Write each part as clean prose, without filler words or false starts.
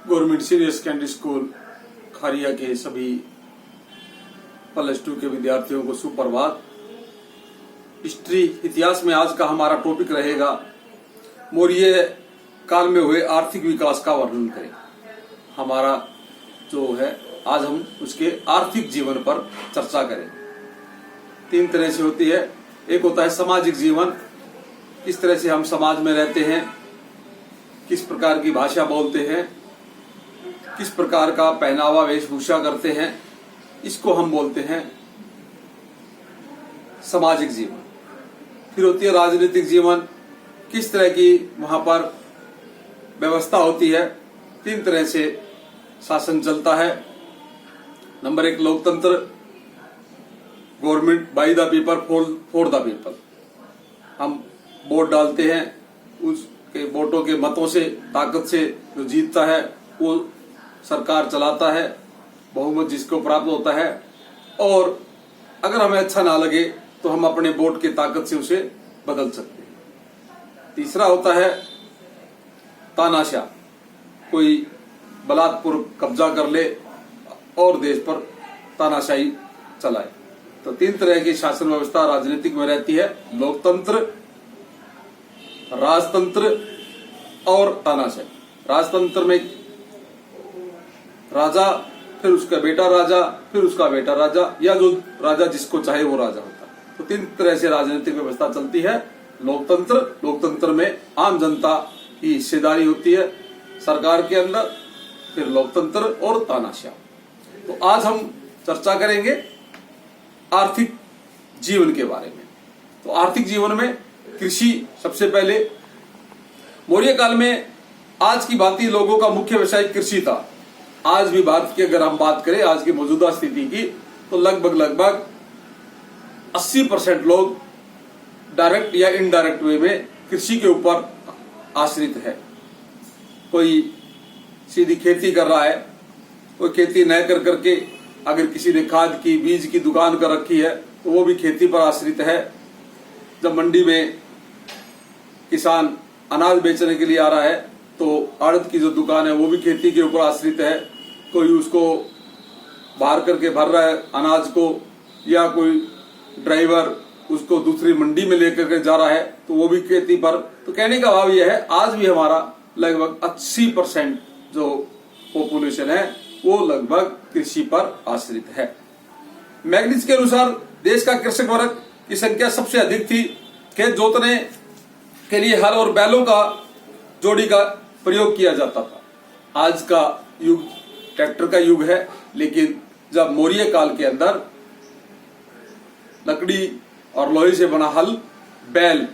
Government senior secondary school खारिया के सभी +2 के विद्यार्थियों को सुप्रभात। हिस्ट्री इतिहास में आज का हमारा टॉपिक रहेगा मौर्य काल में हुए आर्थिक विकास का वर्णन करें। हमारा जो है आज हम उसके आर्थिक जीवन पर चर्चा करें। 3 तरह से होती है। एक होता है सामाजिक जीवन, किस तरह से हम समाज में रहते हैं, किस प्रकार की भाषा बोलते हैं, किस प्रकार का पहनावा वेशभूषा करते हैं, इसको हम बोलते हैं सामाजिक जीवन। फिर होती है राजनीतिक जीवन, किस तरह की वहां पर व्यवस्था होती है। 3 तरह से शासन चलता है। नंबर 1 लोकतंत्र, government by the people for the people. हम वोट डालते हैं, उसके वोटों के मतों से, ताकत से जो जीतता है वो सरकार चलाता है, बहुमत जिसको प्राप्त होता है। और अगर हमें अच्छा ना लगे तो हम अपने वोट की ताकत से उसे बदल सकते हैं। तीसरा होता है तानाशाह, कोई बलात्पूर्वक कब्जा कर ले और देश पर तानाशाही चलाए। तो 3 तरह की शासन व्यवस्था राजनीतिक में रहती है, लोकतंत्र, राजतंत्र और तानाशाही। राजतंत्र में राजा, फिर उसका बेटा राजा, फिर उसका बेटा राजा, या जो राजा जिसको चाहे वो राजा होता है। तो 3 तरह से राजनीतिक व्यवस्था चलती है। लोकतंत्र में आम जनता की हिस्सेदारी होती है सरकार के अंदर। फिर लोकतंत्र और तानाशाह। तो आज हम चर्चा करेंगे आर्थिक जीवन के बारे में। तो आर्थिक जीवन में कृषि सबसे पहले। मौर्य काल में आज की भांति लोगों का मुख्य व्यवसाय कृषि था। आज भी भारत की अगर हम बात करें आज की मौजूदा स्थिति की, तो लगभग 80% लोग डायरेक्ट या इनडायरेक्ट वे में कृषि के ऊपर आश्रित है। कोई सीधी खेती कर रहा है, कोई खेती न कर करके अगर किसी ने खाद की बीज की दुकान कर रखी है तो वो भी खेती पर आश्रित है। जब मंडी में किसान अनाज बेचने के लिए आ रहा है तो आड़त की जो दुकान है वो भी खेती के ऊपर आश्रित है। कोई उसको बाहर करके भर रहा है अनाज को, या कोई ड्राइवर उसको दूसरी मंडी में लेकर के जा रहा है तो वो भी खेती पर। तो कहने का भाव यह है आज भी हमारा लगभग 80% जो पॉपुलेशन है वो लगभग कृषि पर आश्रित है। मैग्निज के अनुसार देश का कृषक वर्ग की संख्या सबसे अधिक थी। खेत जोतने के लिए हल और बैलों का जोड़ी का प्रयोग किया जाता था। आज का युग ट्रैक्टर का युग है, लेकिन जब मौर्य काल के अंदर लकड़ी और लोहे से बना हल, बैल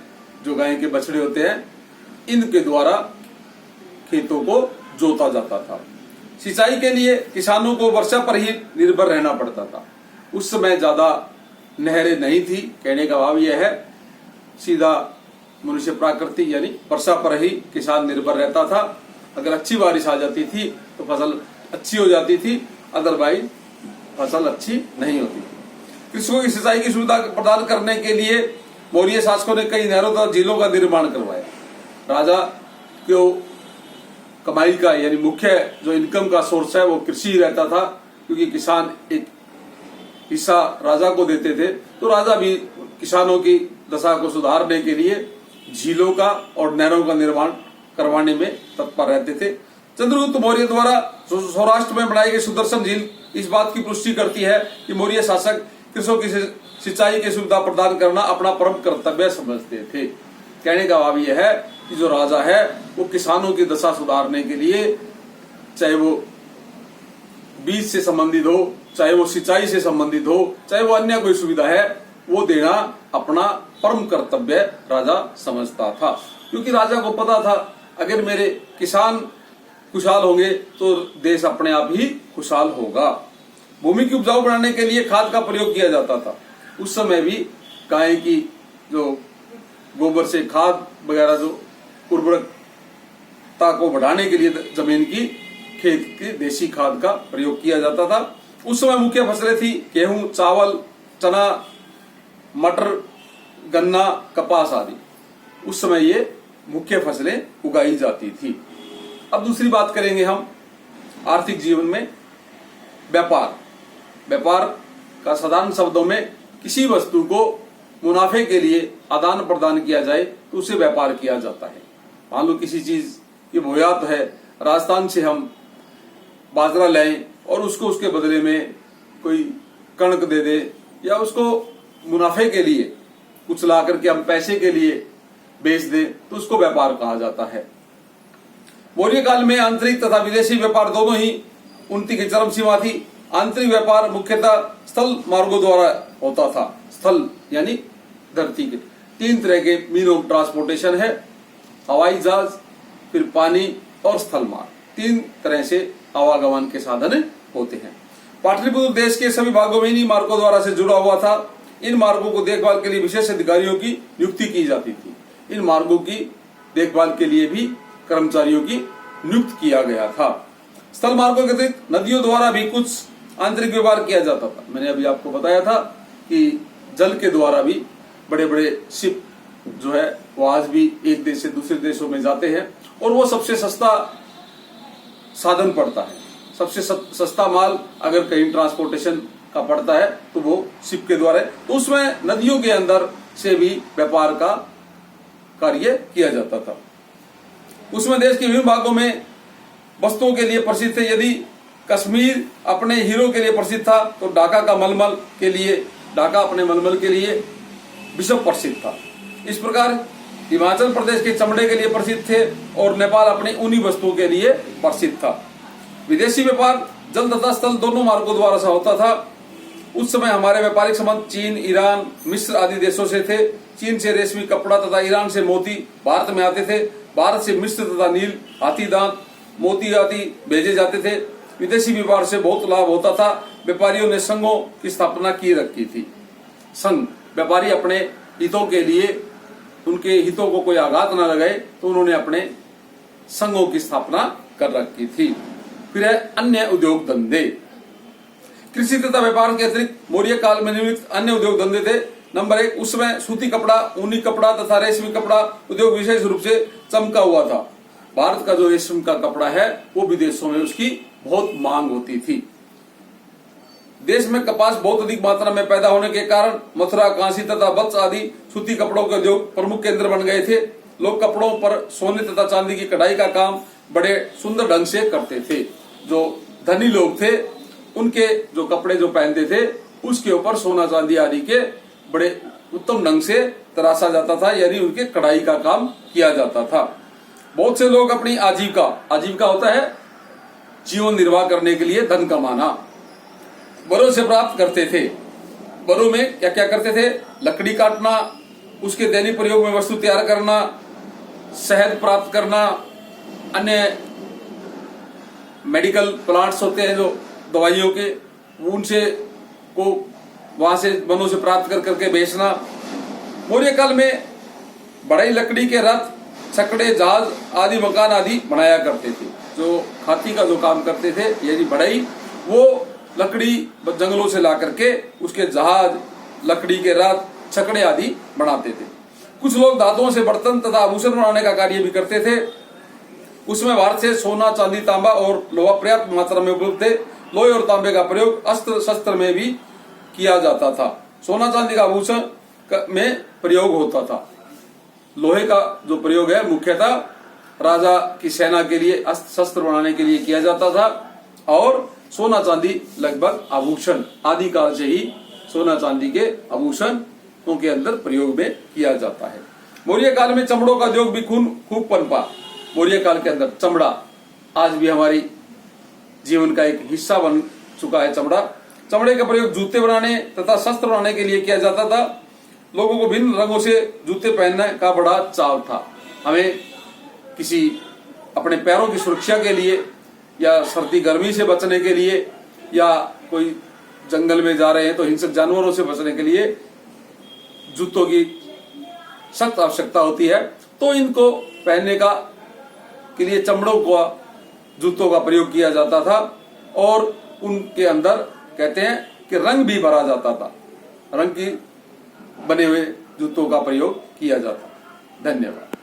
जो गाय के बछड़े होते हैं, इनके द्वारा खेतों को जोता जाता था। सिंचाई के लिए किसानों को वर्षा पर ही निर्भर रहना पड़ता था। उस समय ज्यादा नहरें नहीं थी। कहने का भाव यह है सीधा मनुष्य प्राकृतिक यानी वर्षा पर ही किसान निर्भर रहता था। अगर अच्छी बारिश आ जाती थी तो फसल अच्छी हो जाती थी, अदरवाइज फसल अच्छी नहीं होती थी। कृषकों की सिंचाई की सुविधा प्रदान करने के लिए मौर्य शासकों ने कई नहरों तथा झीलों का निर्माण करवाया। राजा को कमाई का यानी मुख्य जो इनकम का सोर्स है वो कृषि रहता था, क्योंकि किसान एक हिस्सा राजा को देते थे। तो राजा भी किसानों की दशा को सुधारने के लिए झीलों का और नहरों का निर्माण करवाने में तत्पर रहते थे। चंद्रगुप्त मौर्य द्वारा सौराष्ट्र में बनाई गई सुदर्शन झील इस बात की पुष्टि करती है कि मौर्य शासक कृषकों की सिंचाई की सुविधा प्रदान करना अपना परम कर्तव्य समझते थे। कहने का भाव यह है कि जो राजा है वो किसानों की दशा सुधारने के लिए, चाहे वो बीज से संबंधित हो, चाहे वो सिंचाई से संबंधित हो, चाहे वो अन्य कोई सुविधा है, वो देना अपना परम कर्तव्य राजा समझता था। क्योंकि राजा को पता था अगर मेरे किसान खुशहाल होंगे तो देश अपने आप ही खुशहाल होगा। भूमि की उपजाऊ बनाने के लिए खाद का प्रयोग किया जाता था। उस समय भी गाय की जो गोबर से खाद वगैरह जो उर्वरकता को बढ़ाने के लिए जमीन की खेत की देशी खाद का प्रयोग किया जाता था। उस समय मुख्य फसलें थी गेहूं, चावल, चना, मटर, गन्ना, कपास आदि। उस समय ये मुख्य फसलें उगाई जाती थी। अब दूसरी बात करेंगे हम आर्थिक जीवन में व्यापार का साधारण शब्दों में किसी वस्तु को मुनाफे के लिए आदान प्रदान किया जाए तो उसे व्यापार किया जाता है। मान लो किसी चीज की बोयात है, राजस्थान से हम बाजरा लें और उसको उसके बदले में कोई कणक दे दे या उसको मुनाफे के लिए कुछ ला करके हम पैसे के लिए बेच दे तो उसको व्यापार कहा जाता है। मौर्य काल में आंतरिक तथा विदेशी व्यापार दोनों ही उन्नति की चरम सीमा थी। आंतरिक व्यापार मुख्यतः स्थल मार्गों द्वारा होता था। स्थल यानी धरती के 3 तरह के मीन ऑफ ट्रांसपोर्टेशन है, हवाई जहाज, फिर पानी और स्थल मार्ग। 3 तरह से आवागमन के साधन होते हैं। पाटलिपुत्र देश के सभी भागों में इन्हीं मार्गों द्वारा से जुड़ा हुआ था। इन मार्गों को देखभाल के लिए विशेष अधिकारियों की नियुक्ति की जाती थी। इन मार्गों की देखभाल के लिए भी कर्मचारियों की नियुक्त किया गया था। स्थल मार्गों के अतिरिक्त नदियों द्वारा भी कुछ आंतरिक व्यापार किया जाता था। मैंने अभी आपको बताया था कि जल के द्वारा भी बड़े बड़े शिप जो है वो आज भी एक देश से दूसरे देशों में जाते हैं और वो सबसे सस्ता साधन पड़ता है। सबसे सस्ता माल अगर कहीं ट्रांसपोर्टेशन का पड़ता है तो वो शिप के द्वारा है। तो उसमें नदियों के अंदर से भी व्यापार का कार्य किया जाता था। उसमें देश के विभिन्न भागों में वस्तुओं के लिए प्रसिद्ध थे। यदि कश्मीर अपने हीरो के लिए प्रसिद्ध था तो ढाका अपने मलमल के लिए विश्व प्रसिद्ध था। इस प्रकार हिमाचल प्रदेश के चमड़े के लिए प्रसिद्ध थे और नेपाल अपने ऊनी वस्तुओं के लिए प्रसिद्ध था। विदेशी व्यापार जल तथा स्थल दोनों मार्गों द्वारा से होता था। उस समय हमारे व्यापारिक संबंध चीन, ईरान, मिस्र आदि देशों से थे। चीन से रेशमी कपड़ा तथा ईरान से मोती भारत में आते थे। भारत से मिस्र तथा नील, हाथी दांत, मोती आदि भेजे जाते थे। विदेशी व्यापार से बहुत लाभ होता था। व्यापारियों ने संघों की स्थापना की रखी थी। संघ, व्यापारी अपने हितों के लिए, उनके हितों को कोई आघात न लगाए तो उन्होंने अपने संघों की स्थापना कर रखी थी। फिर है अन्य उद्योग धंधे। कृषि तथा व्यापार के अतिरिक्त मौर्य काल में निम्नलिखित अन्य उद्योग धंधे थे। नंबर 1, उसमें सूती कपड़ा, ऊनी कपड़ा तथा रेशमी कपड़ा उद्योग विशेष रूप से चमका हुआ था। भारत का जो रेशम का कपड़ा है वो विदेशों में उसकी बहुत मांग होती थी। देश में कपास बहुत अधिक मात्रा में पैदा होने के कारण मथुरा, काशी तथा वत्स आदि सूती कपड़ों के उद्योग प्रमुख केंद्र बन गए थे। लोग कपड़ों पर सोने तथा चांदी की कढ़ाई का काम बड़े सुंदर ढंग से करते थे। जो धनी लोग थे उनके जो कपड़े जो पहनते थे उसके ऊपर सोना चांदी आदि के बड़े उत्तम ढंग से तराशा जाता था, यानी उनके कढ़ाई का काम किया जाता था। बहुत से लोग अपनी आजीविका होता है जीवन निर्वाह करने के लिए धन कमाना, बरों से प्राप्त करते थे। बरों में क्या क्या करते थे? लकड़ी काटना, उसके दैनिक प्रयोग में वस्तु तैयार करना, शहद प्राप्त करना, अन्य मेडिकल प्लांट्स होते हैं जो दवाइयों के, उनसे को वहां से वनों से प्राप्त कर करके बेचना। मौर्य काल में बढ़ई लकड़ी के रथ, छकड़े, जहाज आदि मकान आदि बनाया करते थे। जो हाथी का जो काम करते थे यानी बढ़ई, वो लकड़ी जंगलों से ला करके उसके जहाज, लकड़ी के रथ, छकड़े आदि बनाते थे। कुछ लोग धातुओं से बर्तन तथा आभूषण बनाने का कार्य भी करते थे। उसमें भारत से सोना, चांदी, तांबा और लोहा पर्याप्त मात्रा में उपलब्ध थे। लोहे और तांबे का प्रयोग अस्त्र शस्त्र में भी किया जाता था। सोना चांदी का आभूषण में प्रयोग होता था। लोहे का जो प्रयोग है मुख्यतः राजा की सेना के लिए अस्त्र शस्त्र बनाने के लिए किया जाता था और सोना चांदी लगभग आभूषण आदि काल से ही सोना चांदी के आभूषणों के अंदर प्रयोग में किया जाता है। मौर्य काल में चमड़ों का उद्योग भी खूब पनपा। मौर्य काल के अंदर चमड़ा आज भी हमारी जीवन का एक हिस्सा बन चुका है। चमड़े का प्रयोग जूते बनाने तथा शस्त्र बनाने के लिए किया जाता था। लोगों को भिन्न रंगों से जूते पहनने का बड़ा चाव था। हमें किसी अपने पैरों की सुरक्षा के लिए या सर्दी गर्मी से बचने के लिए या कोई जंगल में जा रहे हैं तो हिंसक जानवरों से बचने के लिए जूतों की सख्त आवश्यकता होती है। तो इनको पहनने का के लिए चमड़ों का जूतों का प्रयोग किया जाता था और उनके अंदर कहते हैं कि रंग भी भरा जाता था। रंग की बने हुए जूतों का प्रयोग किया जाता। धन्यवाद।